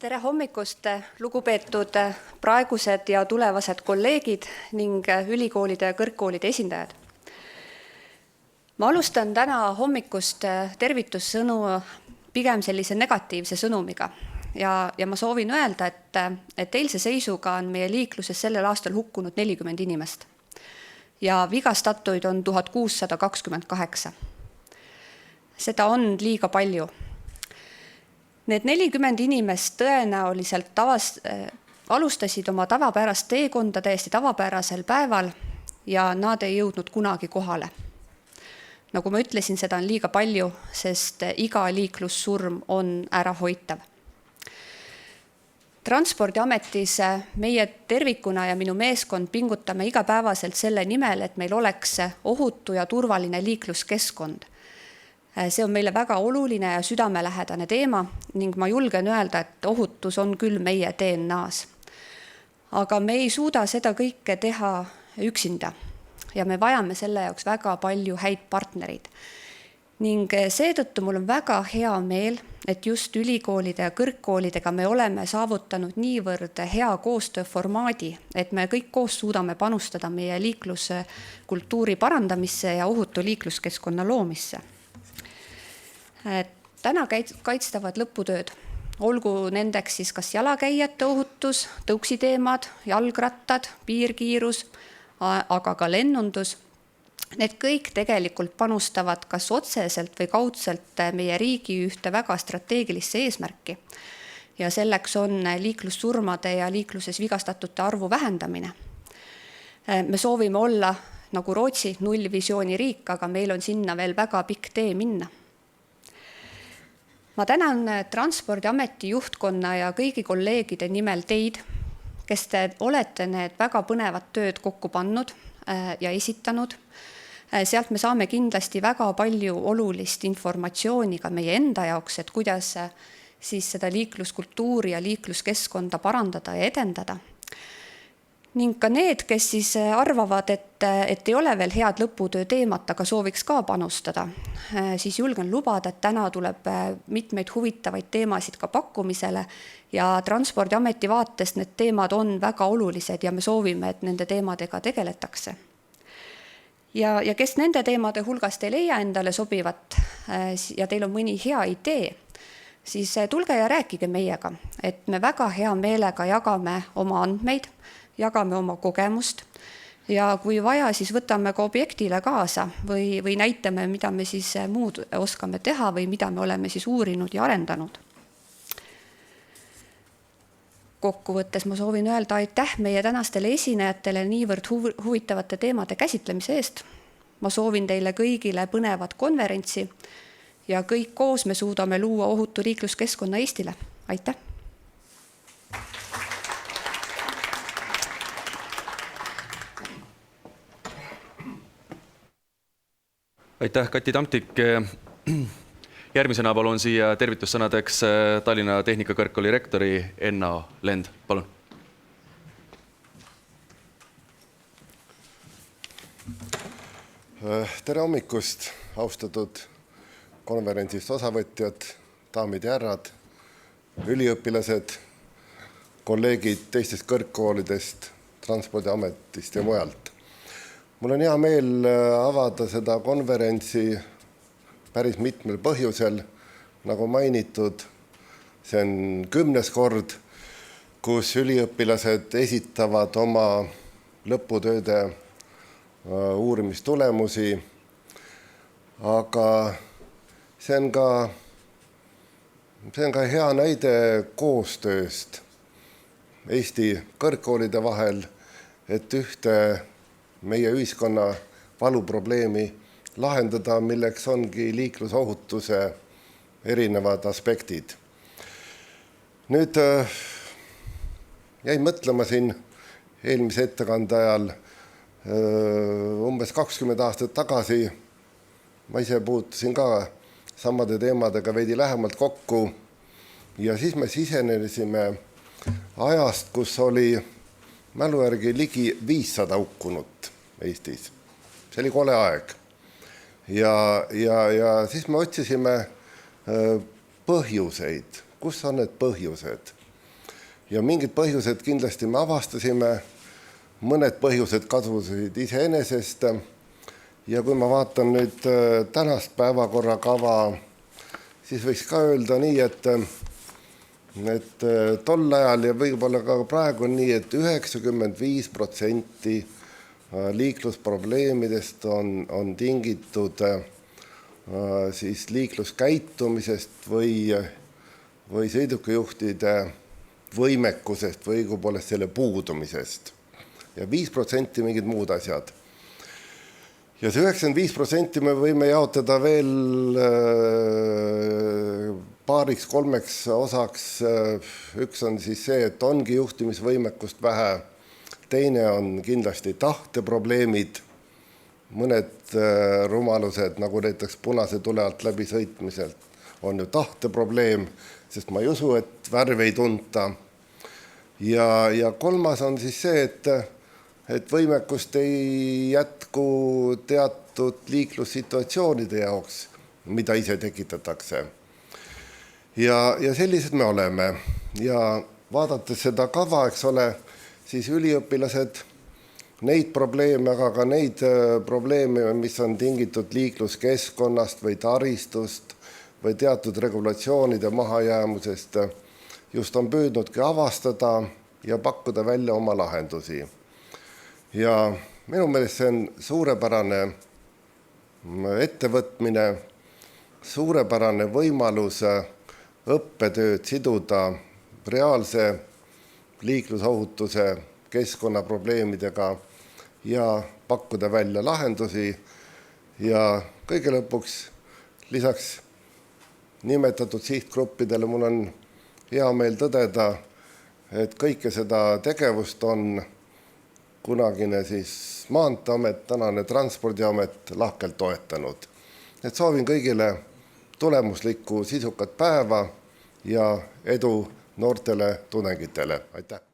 Tere hommikust, lugupeetud praegused ja tulevased kolleegid ning ülikoolide ja kõrgkoolide esindajad. Ma alustan täna hommikust tervitussõnu pigem sellise negatiivse sõnumiga ja ma soovin öelda, et eilse seisuga on meie liikluses sellel aastal hukkunud 40 inimest ja vigastatuid on 1628. Seda on liiga palju. Need 40 inimest tõenäoliselt alustasid oma tavapärast teekonda täiesti tavapärasel päeval ja nad ei jõudnud kunagi kohale. Nagu ma ütlesin, seda on liiga palju, sest iga liiklussurm on ärahoitav. Transpordiametis meie tervikuna ja minu meeskond pingutame igapäevaselt selle nimel, et meil oleks ohutu ja turvaline liikluskeskkond. See on meile väga oluline ja südamelähedane teema ning ma julgen öelda, et ohutus on küll meie DNA-s. Aga me ei suuda seda kõike teha üksinda ja me vajame selle jaoks väga palju häid partnereid. Ning seetõttu mul on väga hea meel, et just ülikoolide ja kõrgkoolidega me oleme saavutanud niivõrd hea koostööformaadi, et me kõik koos suudame panustada meie liikluskultuuri parandamisse ja ohutu liikluskeskkonna loomisse. Täna kaitstavad lõputööd, olgu nendeks siis kas jalakäijate ohutus, tõuksiteemad, jalgrattad, piirkiirus, aga ka lennundus. Need kõik tegelikult panustavad kas otseselt või kaudselt meie riigi ühte väga strateegilisse eesmärki. Ja selleks on liiklussurmade ja liikluses vigastatute arvu vähendamine. Me soovime olla nagu Rootsi nullvisiooni riik, aga meil on sinna veel väga pikk tee minna. Ma tänan Transpordiameti juhtkonna ja kõigi kolleegide nimel teid, kes te olete need väga põnevad tööd kokku pannud ja esitanud. Sealt me saame kindlasti väga palju olulist informatsiooni ka meie enda jaoks, et kuidas siis seda liikluskultuuri ja liikluskeskkonda parandada ja edendada. Ning ka need, kes siis arvavad, et ei ole veel head lõputöö teemat, aga sooviks ka panustada, siis julgen lubada, et täna tuleb mitmeid huvitavaid teemasid ka pakkumisele ja Transpordiameti vaatest need teemad on väga olulised ja me soovime, et nende teemadega tegeletakse. Ja kes nende teemade hulgast ei leia endale sobivat ja teil on mõni hea idee, siis tulge ja rääkige meiega, et me väga hea meelega jagame oma andmeid, jagame oma kogemust ja kui vaja, siis võtame ka objektile kaasa või näitame, mida me siis muud oskame teha või mida me oleme siis uurinud ja arendanud. Kokkuvõttes ma soovin öelda aitäh meie tänastele esinejatele niivõrd huvitavate teemade käsitlemise eest. Ma soovin teile kõigile põnevat konverentsi ja kõik koos me suudame luua ohutu liikluskeskkonna Eestile. Aitäh! Aitäh, Kati Tamtik. Järgmisena palun siia tervitussõnadeks Tallinna Tehnikakõrgkooli rektori Enna Lend. Palun. Tere hommikust, austatud konverentsist osavõtjad, daamid ja härrad, üliõpilased, kolleegid teistest kõrgkoolidest, Transpordiametist ja mujalt. Mul on hea meel avada seda konverentsi päris mitmel põhjusel, nagu mainitud. See on 10. kord, kus üliõpilased esitavad oma lõputööde uurimistulemusi, aga see on ka hea näide koostööst Eesti kõrgkoolide vahel, et ühte meie ühiskonna valuprobleemi lahendada, milleks ongi liiklusohutuse erinevad aspektid. Nüüd jäin mõtlema siin eelmise ettekande ajal umbes 20 aastat tagasi. Ma ise puutusin ka samade teemadega veidi lähemalt kokku ja siis me sisenesime ajast, kus oli mälu järgi ligi 500 hukkunut Eestis. See oli kole aeg. Ja siis me otsisime põhjuseid. Kus on need põhjused? ja mingid põhjused kindlasti me avastasime, mõned põhjused kadusid iseenesest ja kui ma vaatan nüüd tänast päevakorrakava, siis võiks ka öelda nii, et tol ajal ja võib-olla ka praegu on nii, et 95% liiklusprobleemidest on tingitud siis liikluskäitumisest või sõidukijuhtide võimekusest või õigupoolest selle puudumisest. Ja 5% mingid muud asjad. Ja see 95% me võime jaotada veel paariks-kolmeks osaks. Üks on siis see, et ongi juhtimisvõimekust vähe. Teine on kindlasti tahteprobleemid, mõned rumalused, nagu näiteks punase tule alt läbi sõitmiselt, on ju tahteprobleem, sest ma ei usu, et värve ei tunta. Ja kolmas on siis see, et võimekust ei jätku teatud liiklussituatsioonide jaoks, mida ise tekitatakse. Ja sellised me oleme. Ja vaadates seda kava, eks ole, siis üliõpilased, neid probleeme, aga ka neid probleeme, mis on tingitud liikluskeskkonnast või taristust või teatud regulatsioonide mahajäämusest, just on püüdnudki avastada ja pakkuda välja oma lahendusi. Ja minu meelest see on suurepärane ettevõtmine, suurepärane võimalus õppetööd siduda reaalse liiklusohutuse keskkonnaprobleemidega ja pakkuda välja lahendusi. Ja kõige lõpuks lisaks nimetatud sihtgruppidele mul on hea meel tõdeda, et kõike seda tegevust on kunagine siis Maanteeamet, tänane Transpordiamet lahkelt toetanud. Et soovin kõigile tulemuslikku sisukat päeva ja edu noortele tudengitele. Aitäh!